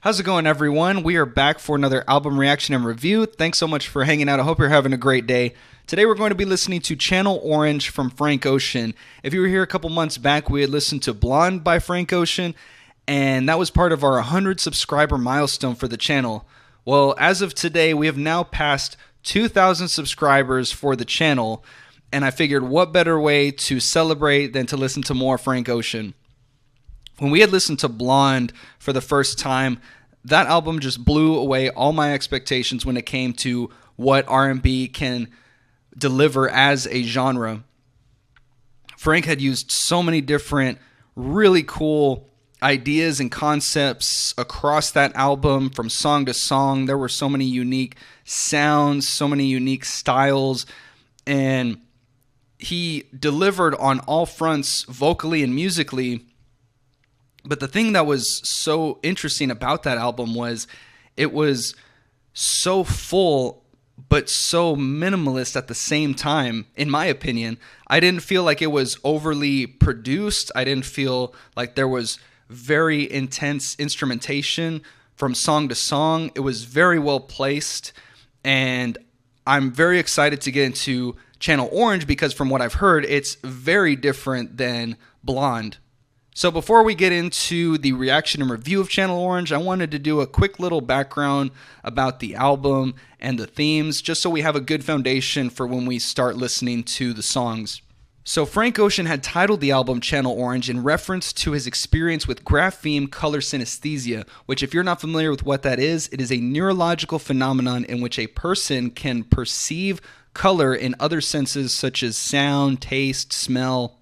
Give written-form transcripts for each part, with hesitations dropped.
How's it going, everyone? We are back for another album reaction and review. Thanks so much for hanging out. I hope you're having a great day. Today we're going to be listening to Channel Orange from Frank Ocean. If you were here a couple months back, we had listened to Blonde by Frank Ocean, and that was part of our 100 subscriber milestone for the channel. Well, as of today, we have now passed 2,000 subscribers for the channel, and I figured what better way to celebrate than to listen to more Frank Ocean. When we had listened to Blonde for the first time, that album just blew away all my expectations when it came to what R&B can deliver as a genre. Frank had used so many different really cool ideas and concepts across that album from song to song. There were so many unique sounds, so many unique styles, and he delivered on all fronts vocally and musically. But the thing that was so interesting about that album was it was so full but so minimalist at the same time, in my opinion. I didn't feel like it was overly produced. I didn't feel like there was very intense instrumentation from song to song. It was very well placed, and I'm very excited to get into Channel Orange because from what I've heard, it's very different than Blonde. So before we get into the reaction and review of Channel Orange, I wanted to do a quick little background about the album and the themes, just so we have a good foundation for when we start listening to the songs. So Frank Ocean had titled the album Channel Orange in reference to his experience with grapheme color synesthesia, which, if you're not familiar with what that is, it is a neurological phenomenon in which a person can perceive color in other senses such as sound, taste, smell.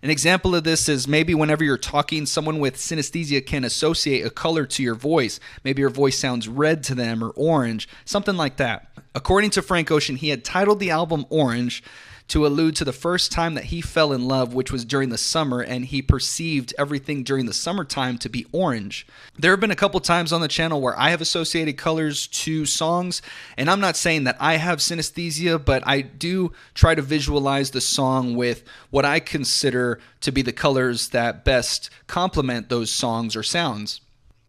An example of this is maybe whenever you're talking, someone with synesthesia can associate a color to your voice. Maybe your voice sounds red to them or orange, something like that. According to Frank Ocean, he had titled the album Orange to allude to the first time that he fell in love, which was during the summer, and he perceived everything during the summertime to be orange. There have been a couple times on the channel where I have associated colors to songs, and I'm not saying that I have synesthesia, but I do try to visualize the song with what I consider to be the colors that best complement those songs or sounds.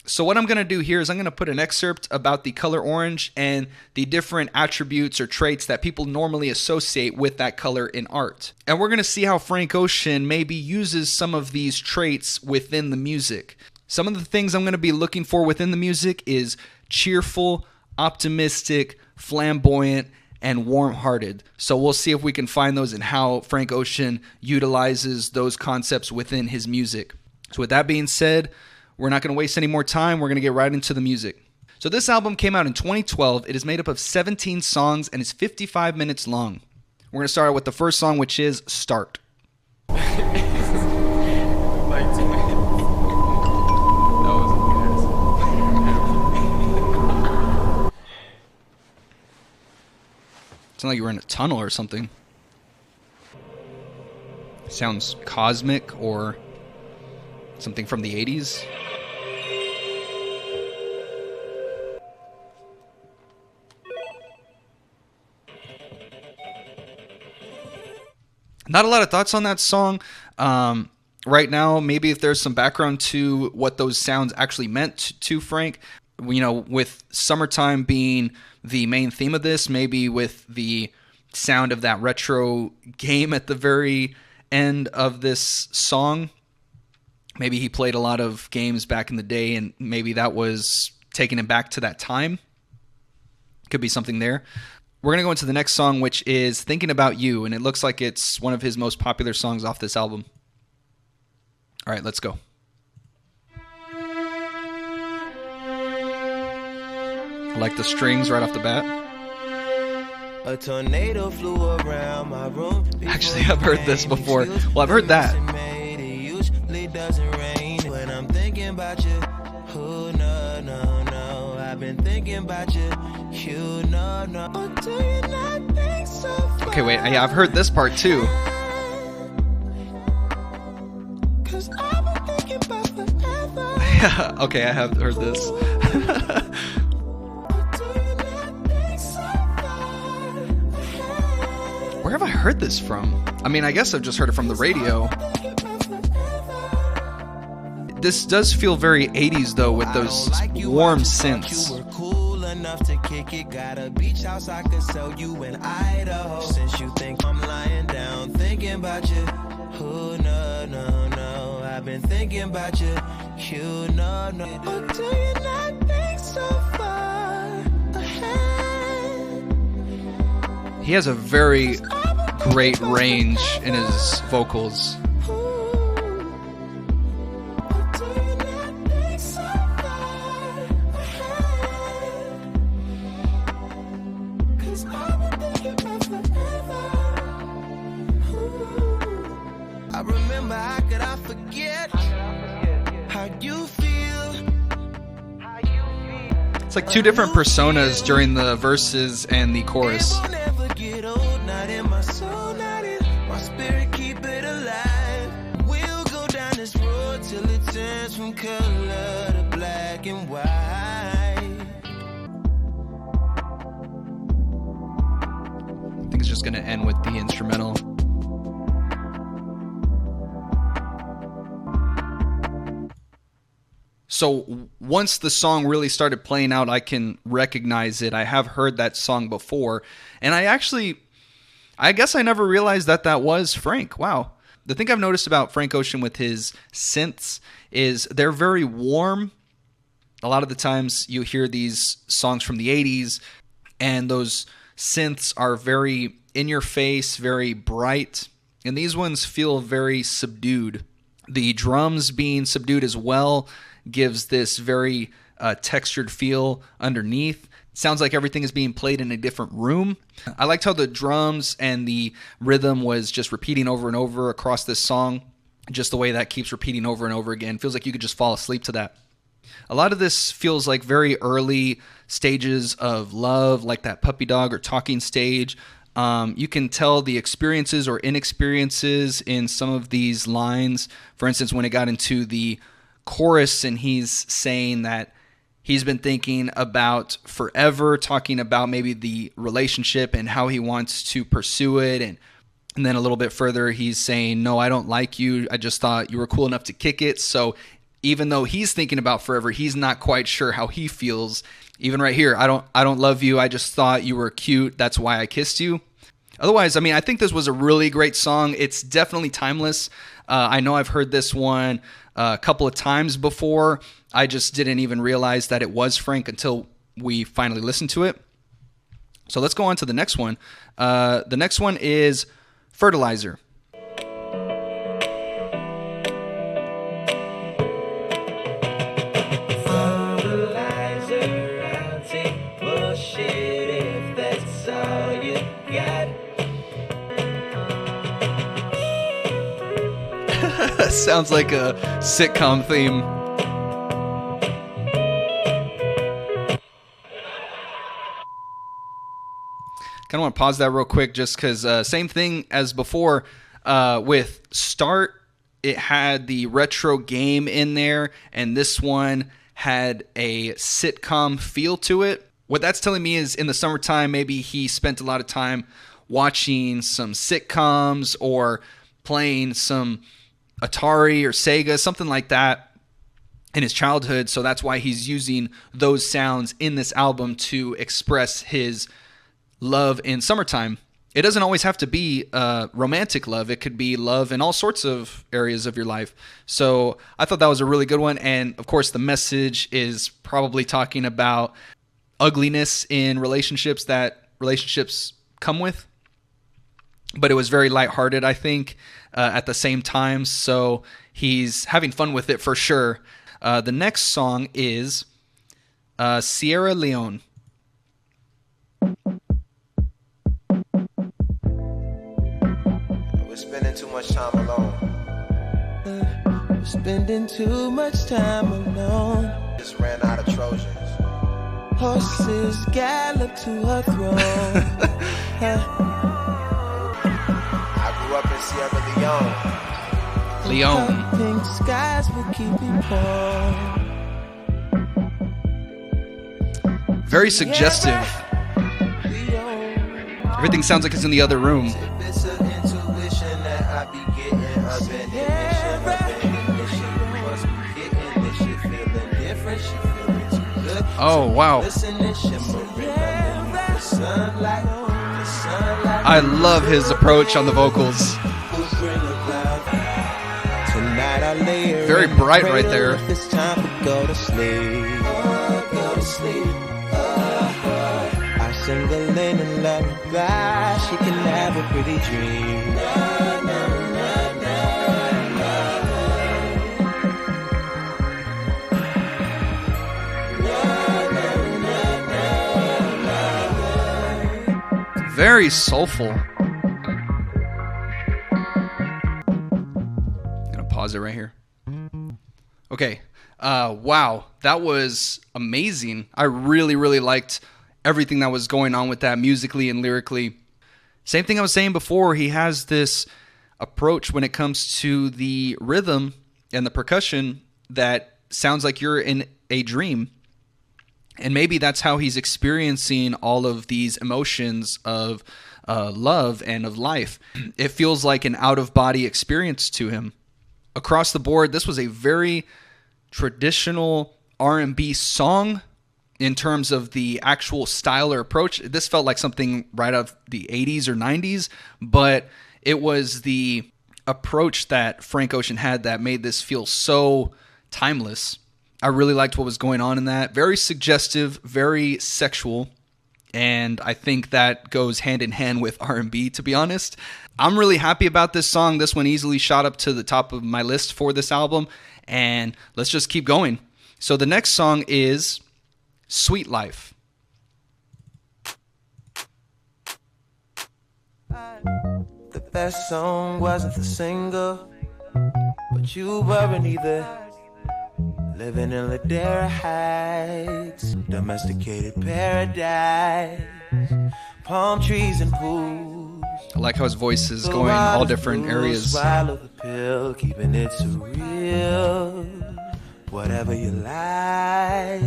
So what I'm going to do here is I'm going to put an excerpt about the color orange and the different attributes or traits that people normally associate with that color in art. And we're going to see how Frank Ocean maybe uses some of these traits within the music. Some of the things I'm going to be looking for within the music is cheerful, optimistic, flamboyant, and warm-hearted. So we'll see if we can find those and how Frank Ocean utilizes those concepts within his music. So with that being said, we're not going to waste any more time. We're going to get right into the music. So this album came out in 2012. It is made up of 17 songs and is 55 minutes long. We're going to start out with the first song, which is Start. Like 2 minutes. That was Sounds like you were in a tunnel or something. Sounds cosmic or something from the 80s. Not a lot of thoughts on that song right now. Maybe if there's some background to what those sounds actually meant to Frank. You know, with summertime being the main theme of this, maybe with the sound of that retro game at the very end of this song. Maybe he played a lot of games back in the day, and maybe that was taking him back to that time. Could be something there. We're going to go into the next song, which is Thinkin About You, and it looks like it's one of his most popular songs off this album. All right, let's go. I like the strings right off the bat. A tornado flew around my room. Actually, I've heard this before. Well, I've heard that. It usually doesn't rain when I'm thinking about you. Oh, no. I've been thinking about you. You know, no. Oh, do you not think so far? Okay, wait. Yeah, I've heard this part too. 'Cause I've been thinking about forever. Yeah, okay, I have heard this. Oh, do you not think so far? Where have I heard this from? I mean, I guess I've just heard it from the radio. This does feel very 80s though, with those warm synths. You were cool enough to kick it. Got a beach house I could sell you in Idaho. Since you think I'm lying down thinking about you, oh no, no, no. I've been thinking about you, you know, no. Oh, do you not think so far ahead? He has a very great range in his vocals. I remember, how could I forget how you feel? It's like two different personas during the verses and the chorus. It will never get old, not in my soul, not in my spirit, keep it alive. We'll go down this road till it turns from color to black and white. I think it's just going to end with the instrumental. So once the song really started playing out, I can recognize it. I have heard that song before. And I guess I never realized that that was Frank. Wow. The thing I've noticed about Frank Ocean with his synths is they're very warm. A lot of the times you hear these songs from the 80s, and those synths are very in your face, very bright. And these ones feel very subdued. The drums being subdued as well gives this very textured feel underneath. It sounds like everything is being played in a different room. I liked how the drums and the rhythm was just repeating over and over across this song. Just the way that keeps repeating over and over again. Feels like you could just fall asleep to that. A lot of this feels like very early stages of love, like that puppy dog or talking stage. You can tell the experiences or inexperiences in some of these lines. For instance, when it got into the chorus and he's saying that he's been thinking about forever, talking about maybe the relationship and how he wants to pursue it. And then a little bit further, he's saying, no, I don't like you. I just thought you were cool enough to kick it. So even though he's thinking about forever, he's not quite sure how he feels. Even right here, I don't love you. I just thought you were cute. That's why I kissed you. Otherwise, I mean, I think this was a really great song. It's definitely timeless. I know I've heard this one a couple of times before. I just didn't even realize that it was Frank until we finally listened to it. So let's go on to the next one. The next one is Fertilizer. Sounds like a sitcom theme. Kind of want to pause that real quick just because same thing as before with Start. It had the retro game in there, and this one had a sitcom feel to it. What that's telling me is in the summertime, maybe he spent a lot of time watching some sitcoms or playing some Atari or Sega, something like that in his childhood. So that's why he's using those sounds in this album to express his love in summertime. It doesn't always have to be romantic love. It could be love in all sorts of areas of your life. So I thought that was a really good one. And of course, the message is probably talking about ugliness in relationships that relationships come with. But it was very lighthearted, I think, at the same time. So he's having fun with it for sure. The next song is Sierra Leone. We're spending too much time alone. We're spending too much time alone. Just ran out of Trojans. Horses gallop to her throne. I grew up in Sierra Leone. Leone. Pink skies will keep it warm. Very suggestive. Everything sounds like it's in the other room. It's an intuition that I be getting up in ignition, must be getting good. Oh, wow. Listen and shimmering underneath the sunlight. The sunlight. I love his approach on the vocals. Tonight I lay her Very in the bright right cradle there. if it's time to go to sleep. Go to sleep. I sing a linen lullaby. She can have a pretty dream. Very soulful. Gonna pause it right here. Okay. Wow, that was amazing. I really, really liked everything that was going on with that musically and lyrically. Same thing I was saying before. He has this approach when it comes to the rhythm and the percussion that sounds like you're in a dream. And maybe that's how he's experiencing all of these emotions of love and of life. It feels like an out-of-body experience to him. Across the board, this was a very traditional R&B song in terms of the actual style or approach. This felt like something right out of the 80s or 90s, but it was the approach that Frank Ocean had that made this feel so timeless. I really liked what was going on in that. Very suggestive, very sexual, and I think that goes hand in hand with R&B, to be honest. I'm really happy about this song. This one easily shot up to the top of my list for this album, and let's just keep going. So the next song is Sweet Life. The best song wasn't the single, but you weren't either. Living in Ladera Heights, domesticated paradise, palm trees and pools. I like how his voice is going all different areas. Swallow the pill, keeping it surreal. Whatever you like,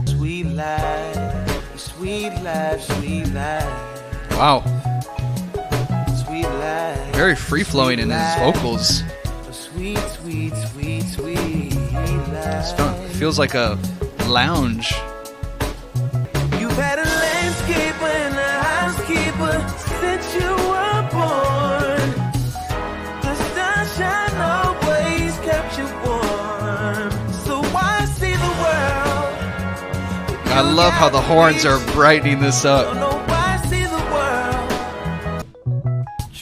sweet life, sweet life, sweet life. Wow. Sweet life. Very free-flowing in his vocals. Sweet, sweet, sweet, sweet life. Feels like a lounge. You've had a landscaper and a housekeeper since you were born. The sunshine always kept you warm. So why see the world? I love how the horns are brightening this up.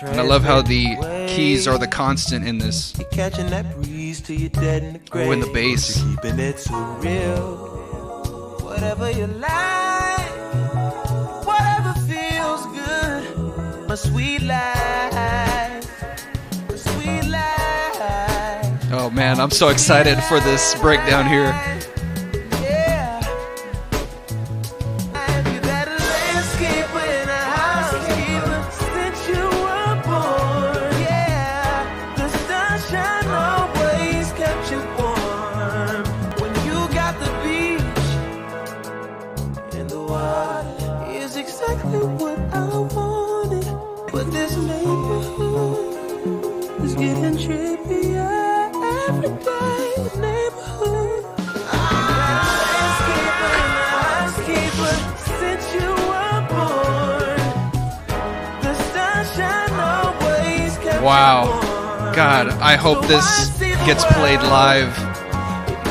And I love how the keys are the constant in this. You're catching that breeze till you're dead in the grave. Oh, and the bass. You're keeping it so real. Whatever you like, whatever feels good. A sweet life, a sweet life. Oh man, I'm so excited for this breakdown here. Getting trippier every day in the neighborhood. Housekeeper, since you were born. The sunshine always kept Wow. you warm. God, I hope this gets played live.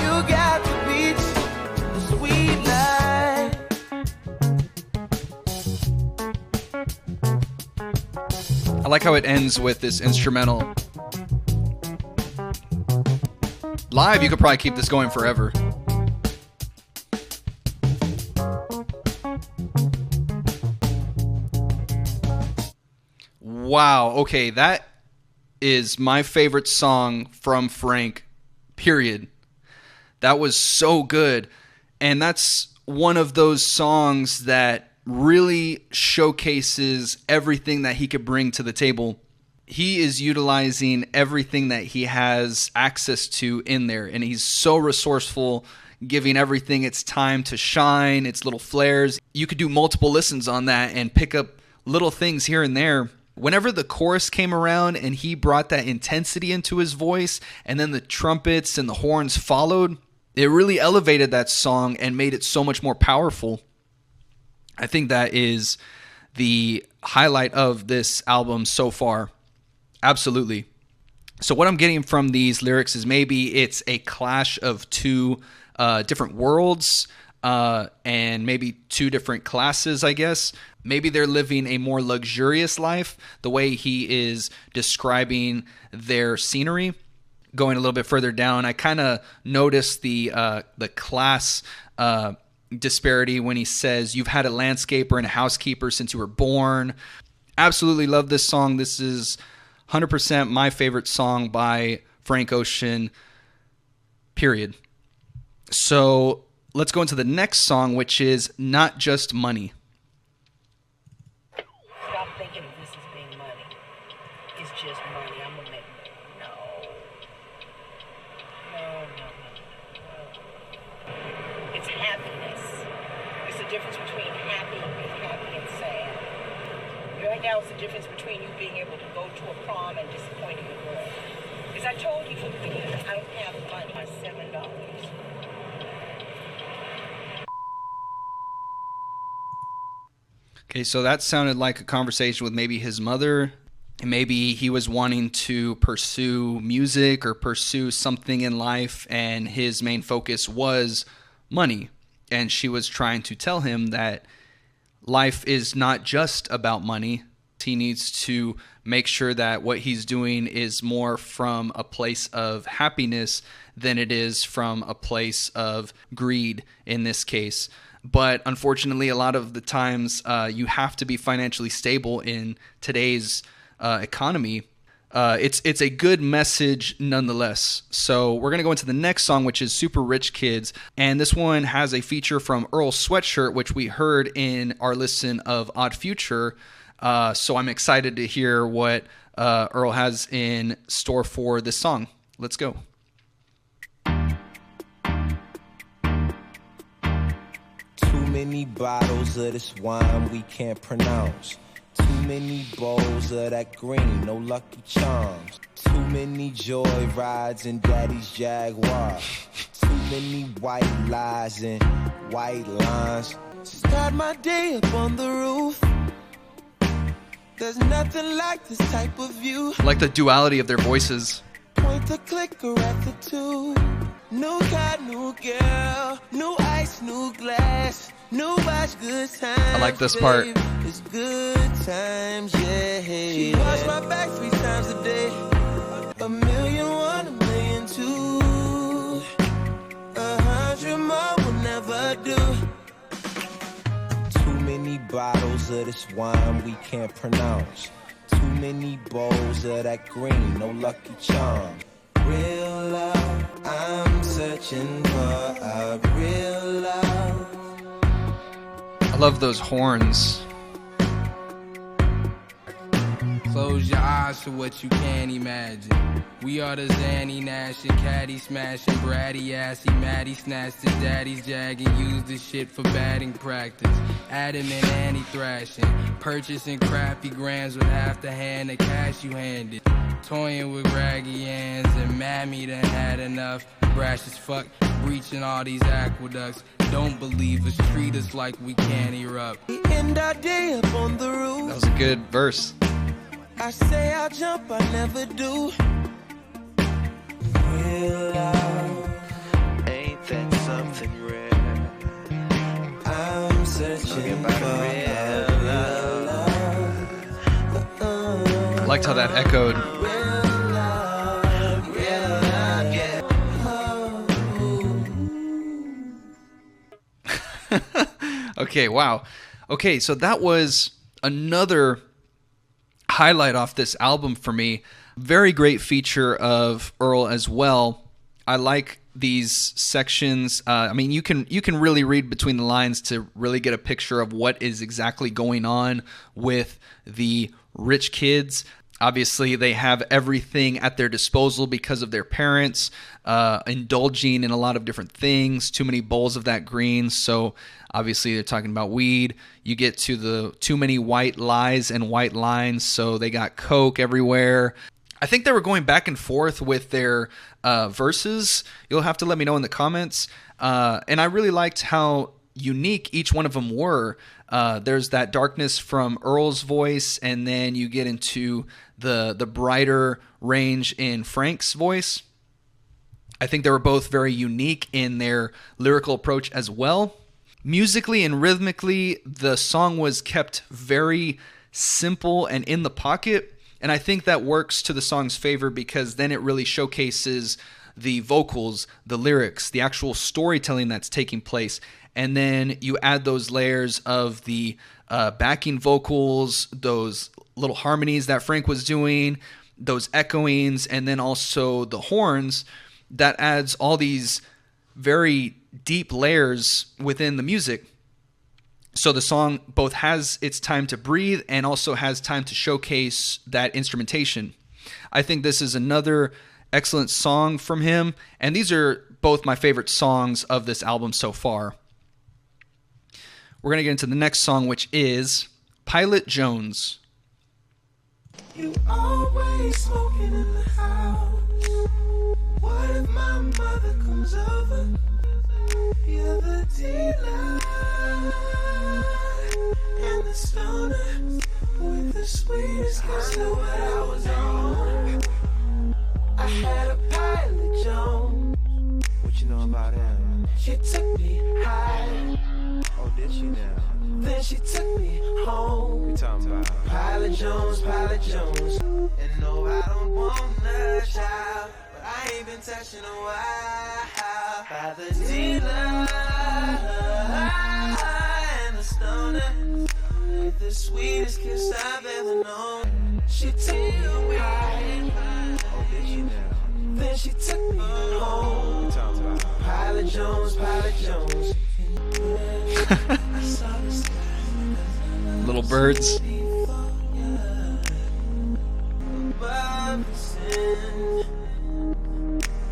You got the beach, the sweet life. I like how it ends with this instrumental. Live, you could probably keep this going forever. Wow, okay, that is my favorite song from Frank, period. That was so good. And that's one of those songs that really showcases everything that he could bring to the table. He is utilizing everything that he has access to in there, and he's so resourceful, giving everything its time to shine, its little flares. You could do multiple listens on that and pick up little things here and there. Whenever the chorus came around and he brought that intensity into his voice, and then the trumpets and the horns followed, it really elevated that song and made it so much more powerful. I think that is the highlight of this album so far. Absolutely. So what I'm getting from these lyrics is maybe it's a clash of two different worlds and maybe two different classes, I guess. Maybe they're living a more luxurious life, the way he is describing their scenery. Going a little bit further down, I kind of noticed the class disparity when he says, "You've had a landscaper and a housekeeper since you were born." Absolutely love this song. This is 100% my favorite song by Frank Ocean, period. So let's go into the next song, which is Not Just Money. Stop thinking of this as being money. It's just money. I'm gonna make money. No. It's happiness. It's the difference between being happy and sad. Right now, it's the difference between you being able to go to a prom and disappointing a girl. As I told you from the beginning, I don't have money. I $7. Okay, so that sounded like a conversation with maybe his mother. Maybe he was wanting to pursue music or pursue something in life, and his main focus was money. And she was trying to tell him that life is not just about money. He needs to make sure that what he's doing is more from a place of happiness than it is from a place of greed in this case. But unfortunately, a lot of the times you have to be financially stable in today's economy. It's a good message nonetheless. So we're going to go into the next song, which is Super Rich Kids. And this one has a feature from Earl Sweatshirt, which we heard in our listen of Odd Future. So I'm excited to hear what Earl has in store for this song. Let's go. Too many bottles of this wine we can't pronounce. Too many bowls of that green, no Lucky Charms. Too many joy rides in Daddy's Jaguar. Too many white lies and white lines. Start my day up on the roof. There's nothing like this type of view. I like the duality of their voices. Point the clicker at the tube. New car, new girl, new ice, new glass, new watch, good times. I like this part. Babe. It's good times, yeah. She wash my back 3 times a day. 1,000,001, 1,000,002. 100 more will never do. Too many bottles of this wine we can't pronounce. Too many bowls of that green, no Lucky Charm. Real love, I'm searching for a real love. I love those horns. Close your eyes to what you can't imagine. We are the Zanny Nash and Caddy smashing, Bratty assy, Maddie snatched his daddy's jag and used this shit for batting practice. Adam and Annie thrashing, purchasing crappy grams with half the hand of cash you handed. Toying with raggy hands and Mammy done had enough. Brash as fuck, breaching all these aqueducts. Don't believe us, treat us like we can't erupt. We end our day up on the roof. That was a good verse. I say I'll jump, I never do. Real love, ain't that something rare? I'm searching for real love. I liked how that echoed. Okay, wow. Okay, so that was another highlight off this album for me. Very great feature of Earl as well. I like these sections. I mean, you can really read between the lines to really get a picture of what is exactly going on with the rich kids. Obviously, they have everything at their disposal because of their parents, indulging in a lot of different things, too many bowls of that green. So obviously, they're talking about weed. You get to the too many white lies and white lines. So they got Coke everywhere. I think they were going back and forth with their verses. You'll have to let me know in the comments. And I really liked how unique each one of them were. There's that darkness from Earl's voice, and then you get into the brighter range in Frank's voice. I think they were both very unique in their lyrical approach as well. Musically and rhythmically, the song was kept very simple and in the pocket. And I think that works to the song's favor because then it really showcases the vocals, the lyrics, the actual storytelling that's taking place. And then you add those layers of the backing vocals, those little harmonies that Frank was doing, those echoings, and then also the horns. That adds all these very deep layers within the music. So the song both has its time to breathe and also has time to showcase that instrumentation. I think this is another excellent song from him, and these are both my favorite songs of this album so far. We're going to get into the next song, which is Pilot Jones. You always smoking in the house. What if my mother comes over? You're the dealer and the stoner with the sweetest kiss. I know what I was on. I had a Pilot Jones. What you know about him? She took me high. Oh, did she now? Then she took me home. We talking about Pilot Jones, Pilot Jones. And no, I don't want a child, but I ain't been touching a while. By the dealer and the stoner with the sweetest kiss I've ever known. She took me high. Oh, did she now? Then she took me home. We talking about Pilot Jones, Pilot Jones. Little birds.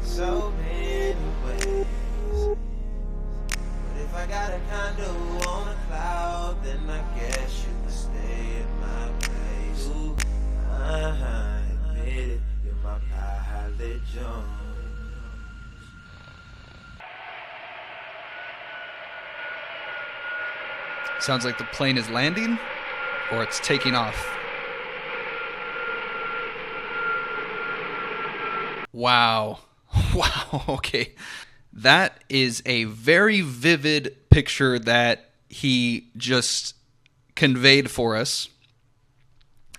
So many ways. But if I got a condo on a cloud, then I guess you can stay at my place. Ooh, admit it, you're my Pilot Jones. Sounds like the plane is landing or it's taking off. Wow. Wow. Okay. That is a very vivid picture that he just conveyed for us.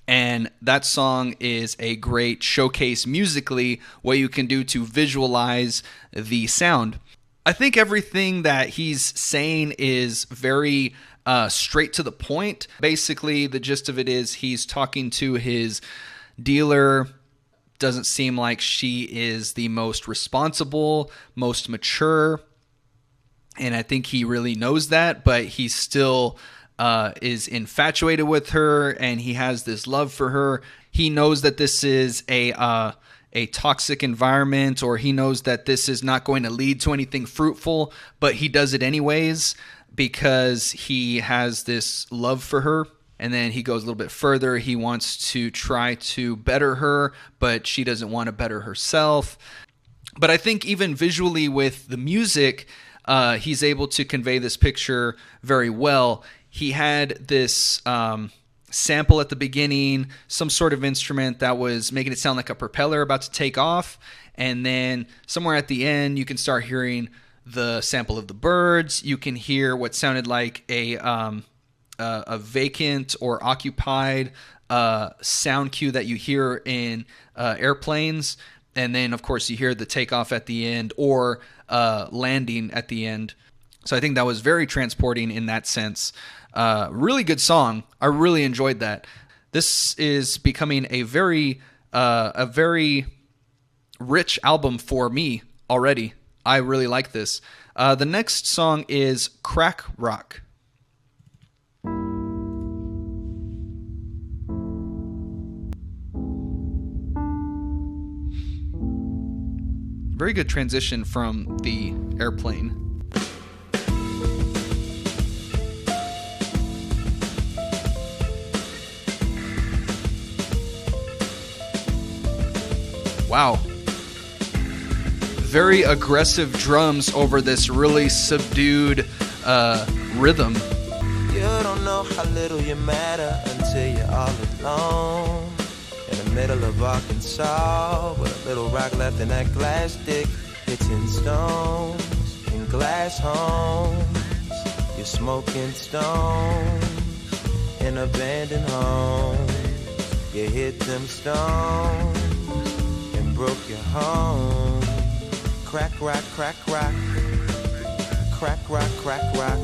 And that song is a great showcase musically what you can do to visualize the sound. I think everything that he's saying is very straight to the point. Basically, the gist of it is he's talking to his dealer. Doesn't seem like she is the most responsible, most mature. And I think he really knows that, but he still is infatuated with her, and he has this love for her. He knows that this is a toxic environment, or he knows that this is not going to lead to anything fruitful, but he does it anyways because he has this love for her. And then he goes a little bit further. He wants to try to better her, but she doesn't want to better herself. But I think even visually with the music, he's able to convey this picture very well. He had this sample at the beginning, some sort of instrument that was making it sound like a propeller about to take off. And then somewhere at the end, you can start hearing the sample of the birds. You can hear what sounded like a vacant or occupied sound cue that you hear in airplanes. And then, of course, you hear the takeoff at the end or landing at the end. So I think that was very transporting in that sense. Really good song. I really enjoyed that. This is becoming a very rich album for me already. I really like this. The next song is Crack Rock. Very good transition from the airplane. Wow. Very aggressive drums over this really subdued rhythm. You don't know how little you matter until you're all alone. In the middle of Arkansas, with a little rock left in that glass stick, hitting stones in glass homes. You're smoking stones in abandoned homes. You hit them stones and broke your home. Crack, rock, crack, rock. Crack, rock, crack, rock.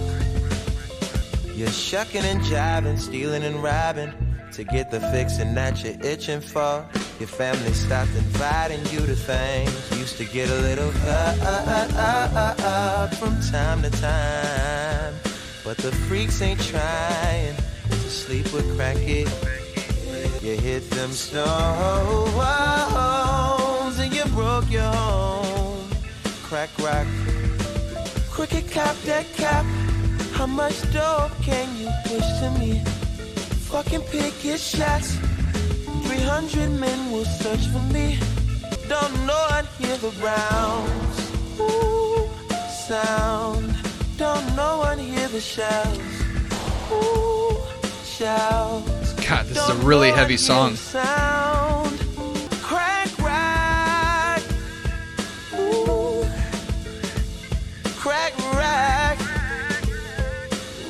You're shucking and jiving, stealing and robbing to get the fixing that you're itching for. Your family stopped inviting you to things. Used to get a little from time to time. But the freaks ain't trying to sleep with crackhead. You hit them stones and you broke your home. Crack, rock. Crooked cop, dead cop. How much dope can you push to me? Fucking picket shots. 300 men will search for me. Don't know I'd hear the rounds. Ooh, sound. Don't know I'd hear the shouts. Ooh, shouts. God, this is a really heavy song. Sound. Crack, rock. Ooh. Crack, rock.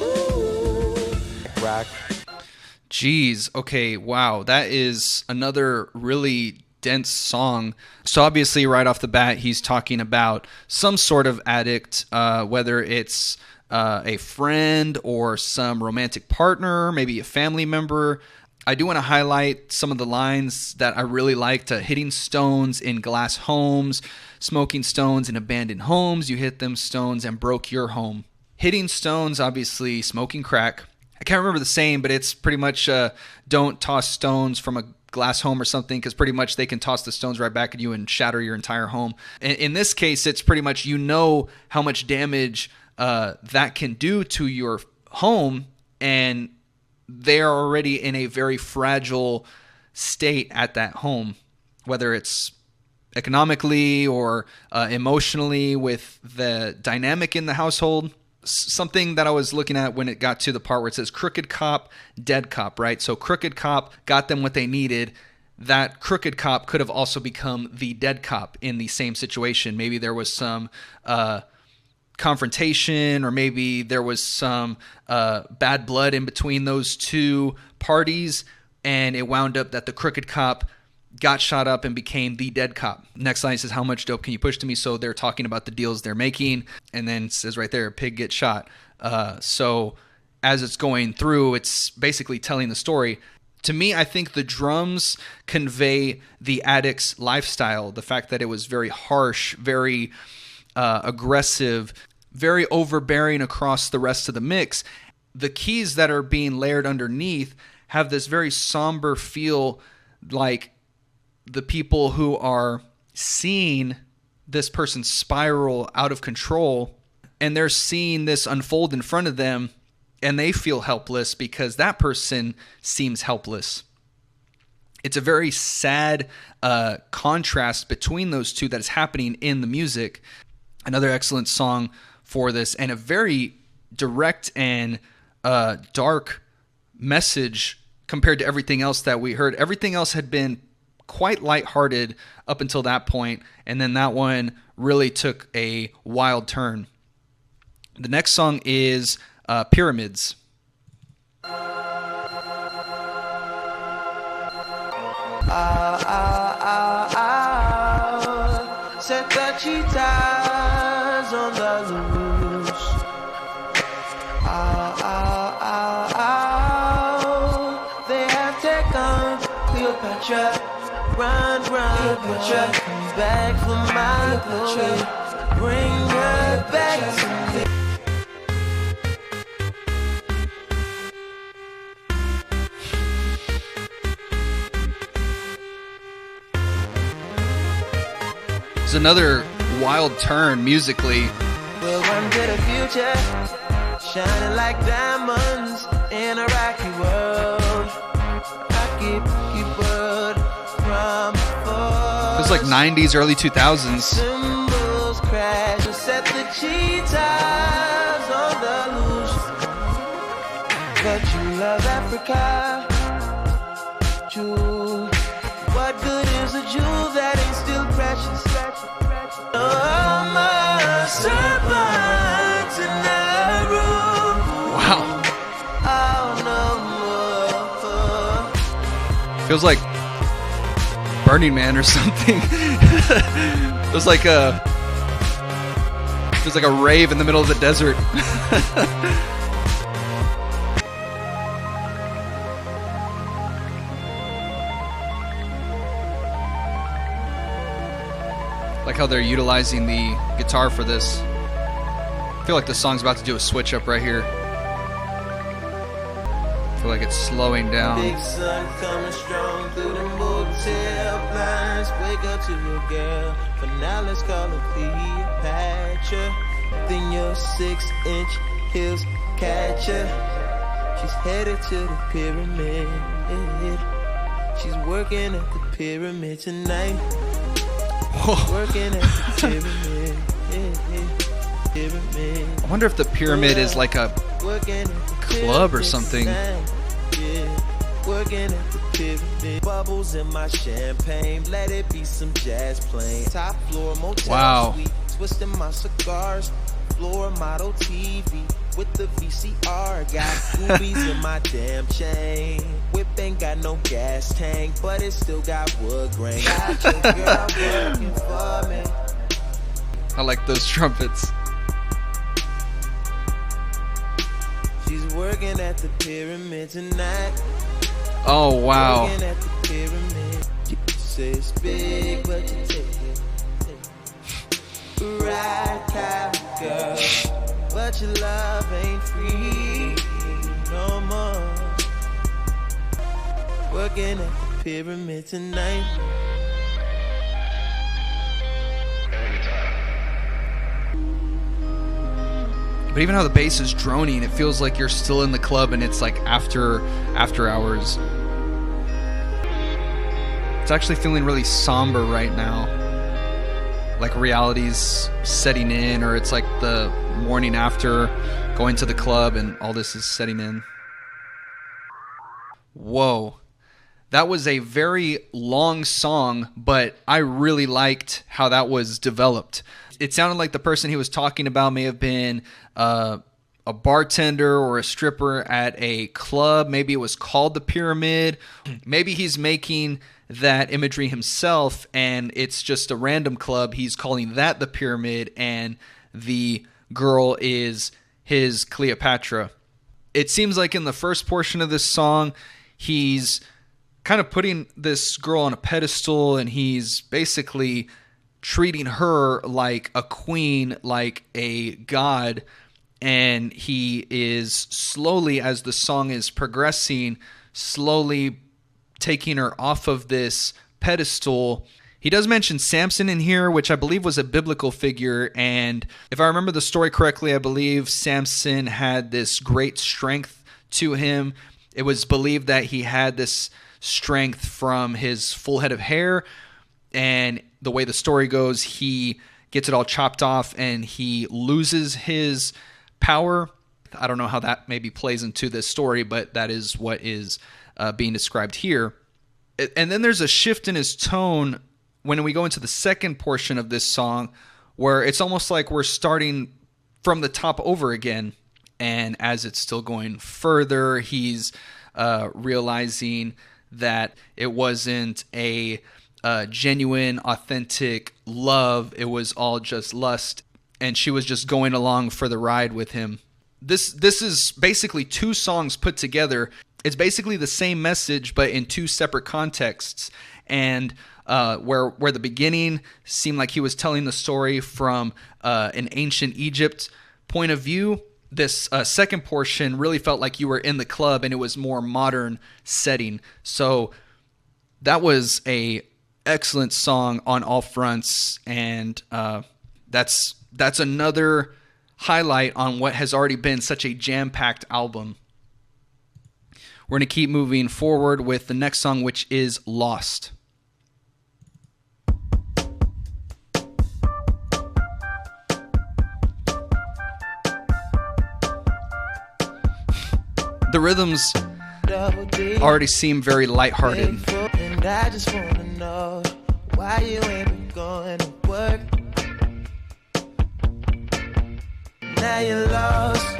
Ooh. Rock. Jeez, okay, wow, that is another really dense song. So obviously right off the bat, he's talking about some sort of addict, whether it's a friend or some romantic partner, maybe a family member. I do want to highlight some of the lines that I really liked. Hitting stones in glass homes, smoking stones in abandoned homes, you hit them stones and broke your home. Hitting stones, obviously smoking crack. I can't remember the saying, but it's pretty much don't toss stones from a glass home or something, because pretty much they can toss the stones right back at you and shatter your entire home. In this case, it's pretty much how much damage that can do to your home, and they are already in a very fragile state at that home, whether it's economically or emotionally with the dynamic in the household. Something that I was looking at when it got to the part where it says crooked cop, dead cop, right? So crooked cop got them what they needed. That crooked cop could have also become the dead cop in the same situation. Maybe there was some confrontation, or maybe there was some bad blood in between those two parties, and it wound up that the crooked cop got shot up and became the dead cop. Next line says, how much dope can you push to me? So they're talking about the deals they're making. And then it says right there, pig gets shot. So as it's going through, it's basically telling the story. To me, I think the drums convey the addict's lifestyle. The fact that it was very harsh, very aggressive, very overbearing across the rest of the mix. The keys that are being layered underneath have this very somber feel, like the people who are seeing this person spiral out of control, and they're seeing this unfold in front of them, and they feel helpless because that person seems helpless. It's a very sad contrast between those two that is happening in the music. Another excellent song for this, and a very direct and dark message compared to everything else that we heard. Everything else had been quite lighthearted up until that point, and then that one really took a wild turn. The next song is Pyramids. Set the cheetahs on the loose. They have taken Cleopatra. Run, Cleopatra, come back for my glory. Bring her back to me. There's another wild turn musically. We'll run to the future, shining like diamonds in a rocky world. Rocky world. It's like 90s, early 2000s. Cymbals crash and set the cheetahs on the loose. But you love Africa, jewel. What good is a jewel that ain't still precious? Oh, my serpent in the room. Wow. Oh, no more. Feels like Burning Man or something. Feels like a rave in the middle of the desert. Like how they're utilizing the guitar for this. I feel like the song's about to do a switch up right here. I feel like it's slowing down. Big sun coming strong through the motel blinds. Wake up to your girl, but now let's call her Cleopatra. Then your 6-inch heels catch her. She's headed to the pyramid. She's working at the pyramid tonight. Working at the pyramid. I wonder if the pyramid is like a club or something. Working at the pyramid. Bubbles in my champagne. Let it be some jazz playing. Top floor motel. Wow. Suite. Twisting my cigars. Floor model TV with the VCR. Got boobies in my damn chain. Whip ain't got no gas tank, but it still got wood grain. Got your girl working for me. I like those trumpets. She's working at the pyramid tonight. Oh, wow. Working at the pyramid. You say it's big, but you take it. Right, girl, but your love ain't free no more. Working at the pyramid tonight. But even how the bass is droning, it feels like you're still in the club and it's like after hours. It's actually feeling really somber right now. Like reality's setting in, or it's like the morning after going to the club and all this is setting in. Whoa. That was a very long song, but I really liked how that was developed. It sounded like the person he was talking about may have been a bartender or a stripper at a club. Maybe it was called the Pyramid. Maybe he's making that imagery himself and it's just a random club. He's calling that the Pyramid and the girl is his Cleopatra. It seems like in the first portion of this song, he's kind of putting this girl on a pedestal and he's basically treating her like a queen, like a god. And he is slowly, as the song is progressing, slowly taking her off of this pedestal. He does mention Samson in here, which I believe was a biblical figure. And if I remember the story correctly, I believe Samson had this great strength to him. It was believed that he had this strength from his full head of hair. And the way the story goes, he gets it all chopped off and he loses his power. I don't know how that maybe plays into this story, but that is what is being described here. And then there's a shift in his tone when we go into the second portion of this song where it's almost like we're starting from the top over again. And as it's still going further, he's realizing that it wasn't a genuine, authentic love. It was all just lust. And she was just going along for the ride with him. This is basically two songs put together. It's basically the same message, but in two separate contexts. And where the beginning seemed like he was telling the story from an ancient Egypt point of view, this second portion really felt like you were in the club and it was more modern setting. So that was a excellent song on all fronts, and that's another highlight on what has already been such a jam-packed album. We're going to keep moving forward with the next song, which is Lost. The rhythms double D. already seem very lighthearted. And I just wanna know why you ain't been going to work. Now you're lost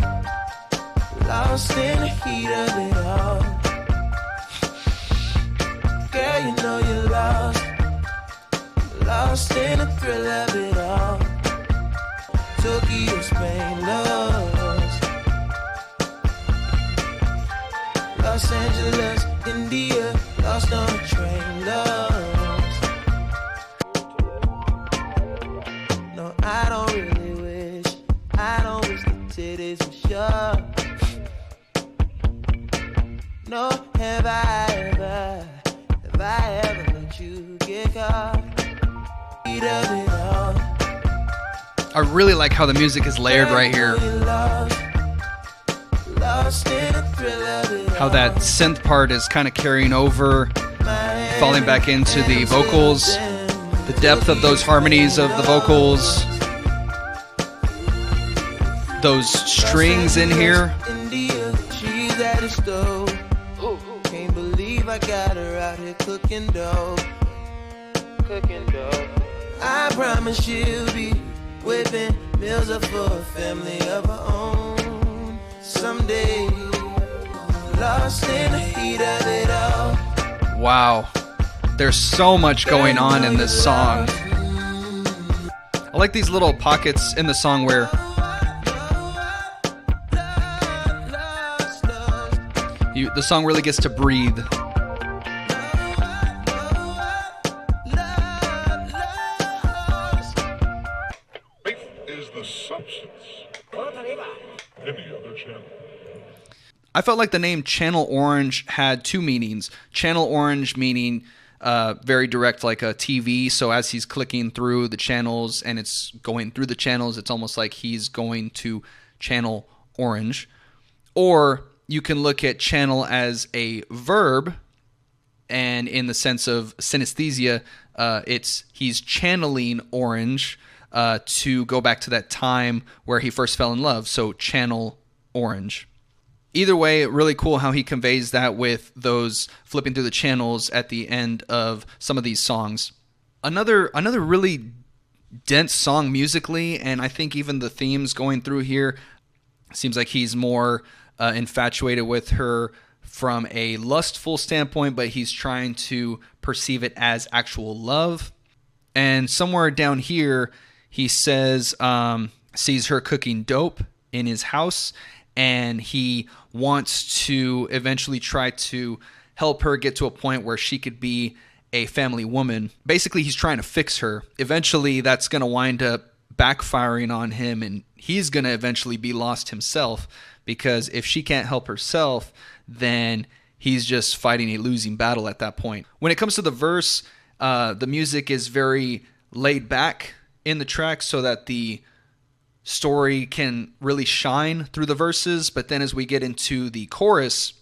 in the heat of it all. Girl, you know you're lost in the thrill of it all. Tokyo, Spain, lost. Los Angeles, India, lost on a train, lost. No, I don't really wish the titties were sure. No, have I ever let you get caught? Eat of it all. I really like how the music is layered right here. Lost in the thrill of it How that synth part is kind of carrying over, falling back into the vocals. The depth of those harmonies of the vocals. Those strings in here. India, she's at the stove. Can't believe I got her out here cooking dough. I promise she'll be whipping meals up for a family of her own someday. Lost in the heat of it all. Wow. There's so much going on in this song. I like these little pockets in the song where the song really gets to breathe. Faith is the substance. Any other channel. I felt like the name Channel Orange had two meanings. Channel Orange meaning very direct, like a TV. So as he's clicking through the channels and it's going through the channels, it's almost like he's going to Channel Orange. Or you can look at channel as a verb, and in the sense of synesthesia, he's channeling Orange to go back to that time where he first fell in love. So Channel Orange. Either way, really cool how he conveys that with those flipping through the channels at the end of some of these songs. Another really dense song musically, and I think even the themes going through here, seems like he's more infatuated with her from a lustful standpoint, but he's trying to perceive it as actual love. And somewhere down here, he says, sees her cooking dope in his house, and he wants to eventually try to help her get to a point where she could be a family woman. Basically, he's trying to fix her. Eventually, that's going to wind up backfiring on him, and he's going to eventually be lost himself, because if she can't help herself, then he's just fighting a losing battle at that point. When it comes to the verse, the music is very laid back in the track so that the story can really shine through the verses, but then as we get into the chorus,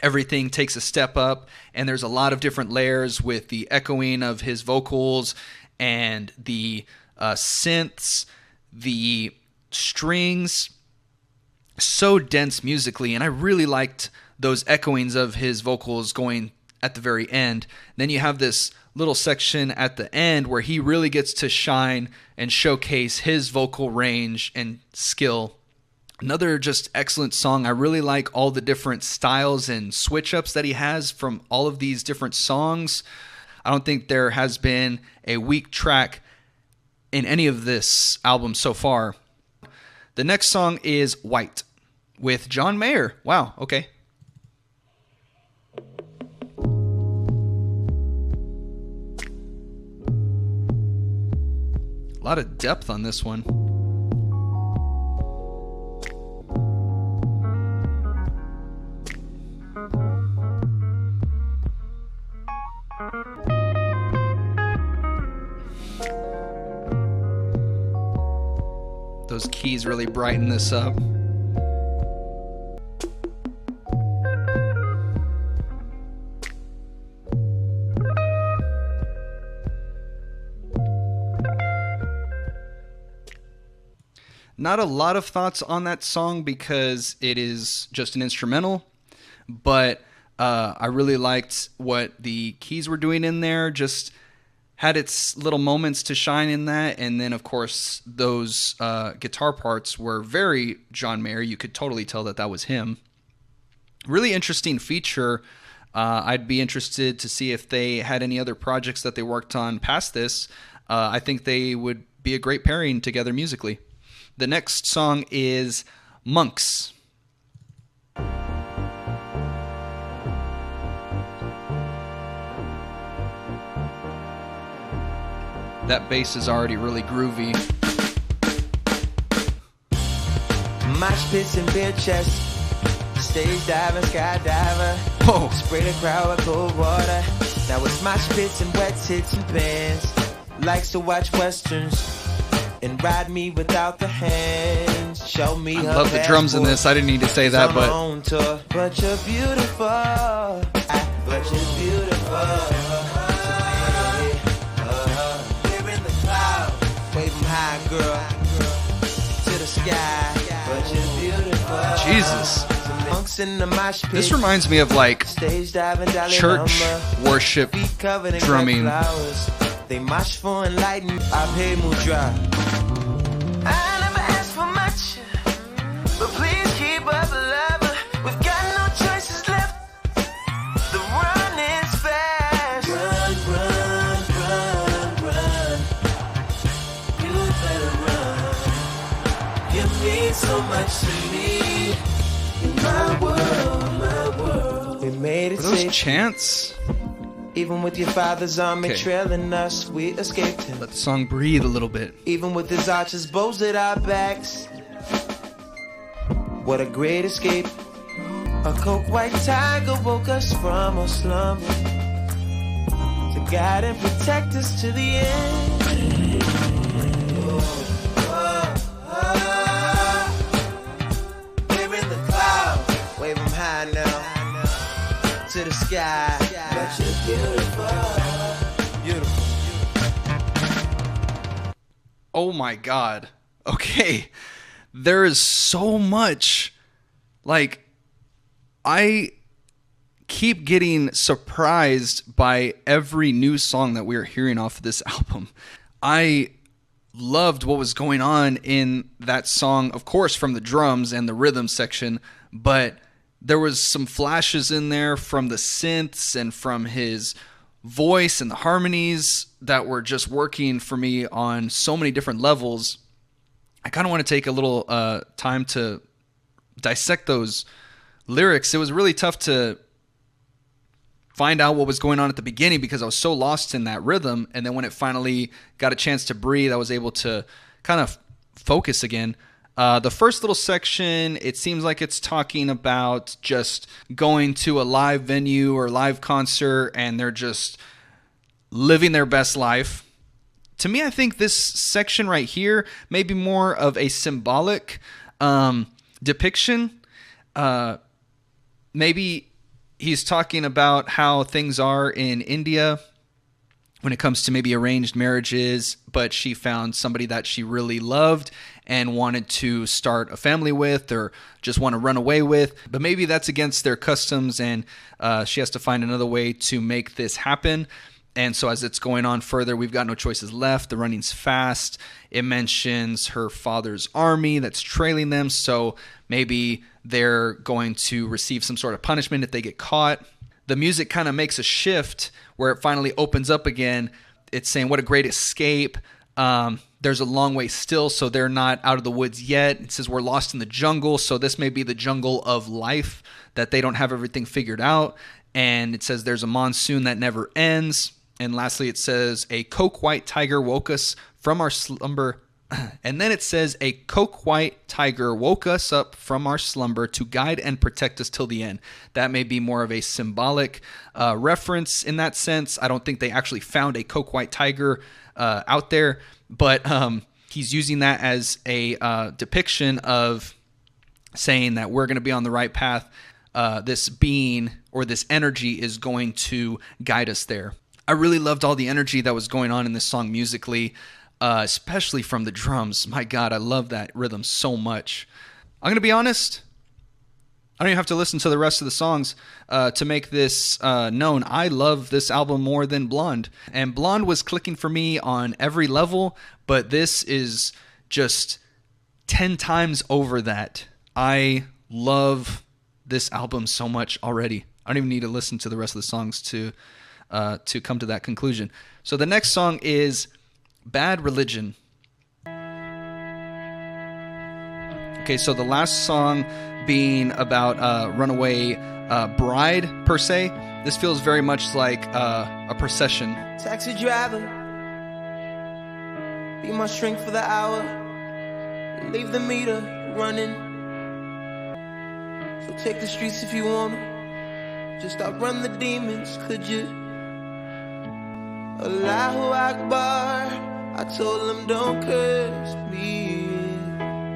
everything takes a step up, and there's a lot of different layers with the echoing of his vocals and the synths, the strings. So dense musically, and I really liked those echoings of his vocals going at the very end. Then you have this little section at the end where he really gets to shine and showcase his vocal range and skill. Another just excellent song. I really like all the different styles and switch ups that he has from all of these different songs. I don't think there has been a weak track in any of this album so far. The next song is White with John Mayer. Wow, okay. A lot of depth on this one. Those keys really brighten this up. Not a lot of thoughts on that song because it is just an instrumental, but I really liked what the keys were doing in there. Just had its little moments to shine in that. And then, of course, those guitar parts were very John Mayer. You could totally tell that that was him. Really interesting feature. I'd be interested to see if they had any other projects that they worked on past this. I think they would be a great pairing together musically. The next song is Monks. That bass is already really groovy. Mosh pits and beer chests, stage diving, skydiver. Whoa. Spray the crowd with cold water. Now it's mosh pits and wet tits and bands. Likes to watch westerns and ride me without the hands. Show me I her love the drums in this. I didn't need to say that, but on tour. But you're beautiful. But you're beautiful. High girl to the sky, but you're beautiful. Jesus. Monks in the mosh pit. This reminds me of like Stage diving, church worship feet covered in drumming. red flowers. They mosh for enlightenment. I pay mudra. I never asked for much, but please keep up, lover. We've got no choices left. The run is fast. Run, run, run, run. You better run. You mean so much to me. In my world, my world. We made it Were those safe. chants? Even with your father's army Okay. trailing us, we escaped him. Let the song breathe a little bit. Even with his archers bows at our backs. What a great escape. A coke white tiger woke us from our slumber to guide and protect us to the end. We're in the clouds. Wave 'em high now to the sky. But you're beautiful. Beautiful. Oh my God. Okay. There is so much. Like, I keep getting surprised by every new song that we are hearing off of this album. I loved what was going on in that song, of course, from the drums and the rhythm section, but there was some flashes in there from the synths and from his voice and the harmonies that were just working for me on so many different levels. I kind of want to take a little time to dissect those lyrics. It was really tough to find out what was going on at the beginning because I was so lost in that rhythm. And then when it finally got a chance to breathe, I was able to kind of focus again. The first little section, it seems like it's talking about just going to a live venue or live concert and they're just living their best life. To me, I think this section right here may be more of a symbolic depiction. Maybe he's talking about how things are in India when it comes to maybe arranged marriages, but she found somebody that she really loved and wanted to start a family with or just want to run away with. But maybe that's against their customs and she has to find another way to make this happen. And so as it's going on further, we've got no choices left. The running's fast. It mentions her father's army that's trailing them. So maybe they're going to receive some sort of punishment if they get caught. The music kind of makes a shift where it finally opens up again. It's saying, what a great escape. There's a long way still, so they're not out of the woods yet. It says we're lost in the jungle, so this may be the jungle of life, that they don't have everything figured out. And it says there's a monsoon that never ends. And lastly, it says a coke white tiger woke us from our slumber. And then it says a coke white tiger woke us up from our slumber to guide and protect us till the end. That may be more of a symbolic reference in that sense. I don't think they actually found a coke white tiger out there, but he's using that as a depiction of saying that we're going to be on the right path. This being or this energy is going to guide us there. I really loved all the energy that was going on in this song musically. especially from the drums. My God, I love that rhythm so much. I'm going to be honest, I don't even have to listen to the rest of the songs to make this known. I love this album more than Blonde. And Blonde was clicking for me on every level, but this is just 10 times over that. I love this album so much already. I don't even need to listen to the rest of the songs to come to that conclusion. So the next song is Bad Religion. Okay, so the last song being about runaway bride, per se. This feels very much like a procession. Taxi driver, be my shrink for the hour. Leave the meter running. So take the streets if you wanna. Just outrun the demons, could you? Allahu Akbar, I told them don't curse me.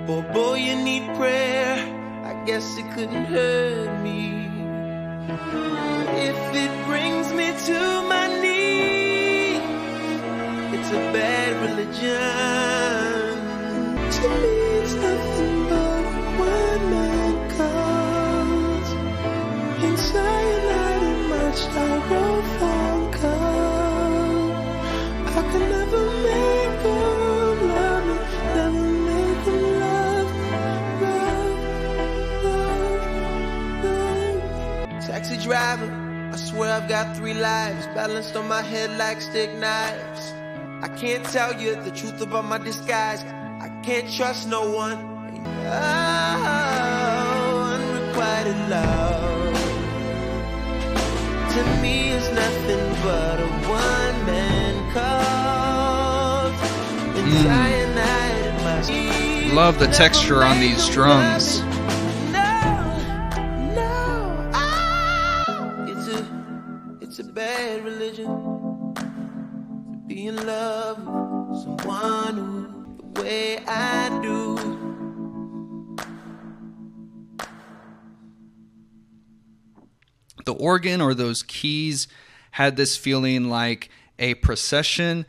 Oh boy, you need prayer, I guess it couldn't hurt me. If it brings me to my knees, it's a bad religion. To me it's nothing but one man calls. Inside and my styrofoam cup. I could never make them love me, never make them love. Taxi driver, I swear I've got 3 lives balanced on my head like stick knives. I can't tell you the truth about my disguise. I can't trust no one. Oh, unrequited love to me is nothing but a one-man cause. And cyanide in my Love the texture on these drums. It's a bad religion to be in love with someone who the way I do. The organ or those keys had this feeling like a procession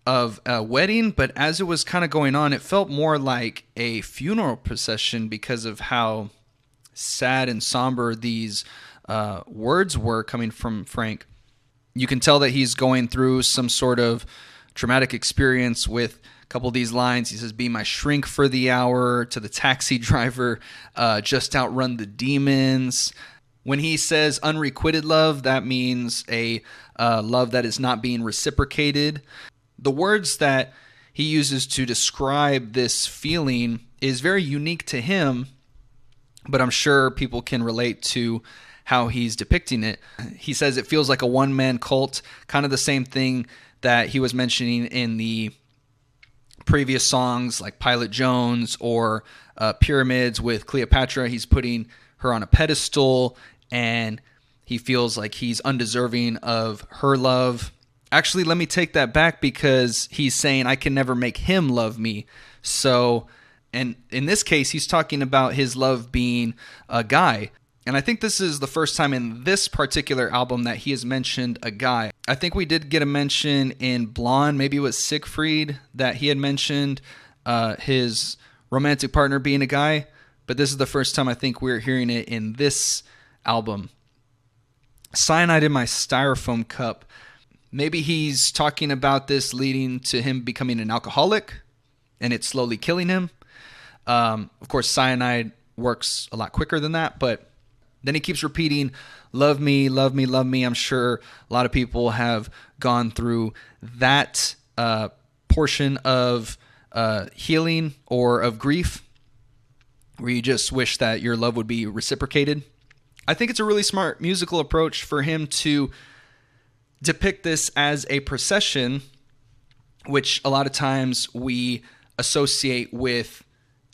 of a wedding, but as it was kind of going on, it felt more like a funeral procession because of how sad and somber these words were coming from Frank. You can tell that he's going through some sort of traumatic experience with a couple of these lines. He says, be my shrink for the hour, to the taxi driver, just outrun the demons. When he says unrequited love, that means a love that is not being reciprocated. The words that he uses to describe this feeling is very unique to him, but I'm sure people can relate to how he's depicting it. He says it feels like a one-man cult, kind of the same thing that he was mentioning in the previous songs like Pilot Jones or Pyramids with Cleopatra. He's putting her on a pedestal and he feels like he's undeserving of her love. Actually, let me take that back because he's saying I can never make him love me. So, and in this case, he's talking about his love being a guy. And I think this is the first time in this particular album that he has mentioned a guy. I think we did get a mention in Blonde, maybe it was Siegfried, that he had mentioned his romantic partner being a guy. But this is the first time I think we're hearing it in this album. Cyanide in my styrofoam cup. Maybe he's talking about this leading to him becoming an alcoholic and it's slowly killing him. Of course, cyanide works a lot quicker than that, but then he keeps repeating, love me, love me, love me. I'm sure a lot of people have gone through that portion of healing or of grief where you just wish that your love would be reciprocated. I think it's a really smart musical approach for him to depict this as a procession, which a lot of times we associate with